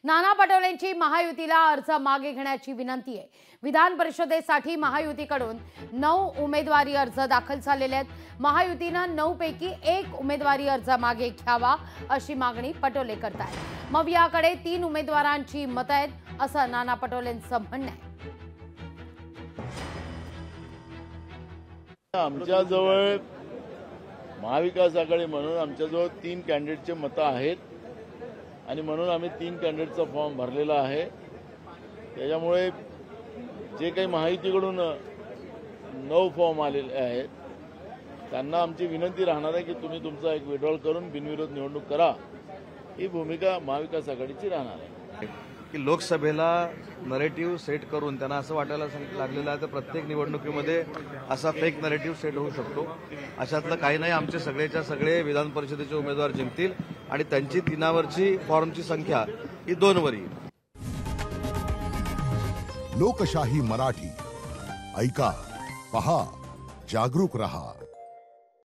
नाना पटोलेंची महायुतीला अर्ज मागे घेण्याची विनंती आहे। विधान परिषदेसाठी महायुतीकडून 9 उमेदवारी अर्ज दाखल झालेले आहेत। महायुतीनं 9 पैकी 1 उमेदवारी अर्ज मागे घ्यावा अशी मागणी पटोले करतायत। मवियाकडे 3 उमेदवारांची मतं आहेत असं नाना पटोलेंचं म्हणणं आहे। आमच्याजवळ महाविकास आघाडी म्हणून आमच्याजवळ 3 कॅन्डिडेटचे मतं आहेत आणि म्हणून आम्ही 3 कॅन्डिडेटचा फॉर्म भरलेला आहे। त्याच्यामुळे जे काही महायुतीकडून 9 फॉर्म आलेले आहेत त्यांना आमची विनंती राहणार आहे की तुम्ही तुमचा एक विड्रॉल करून बिनविरोध निवडणूक करा। ही भूमिका महाविकास आघाडीची राहणार आहे की लोकसभेला नरेटिव्ह सेट करून त्यांना असं वाटायला लागलेलं आहे तर प्रत्येक निवडणुकीमध्ये असा फेक नरेटिव्ह सेट होऊ शकतो। अशातलं काही नाही। आमचे सगळेच्या सगळे विधान परिषदेचे उमेदवार जिंकतील आणि त्यांची 3वरची फॉर्मची संख्या ही 2वर येईल। लोकशाही मराठी ऐका, पहा, जागरूक रहा।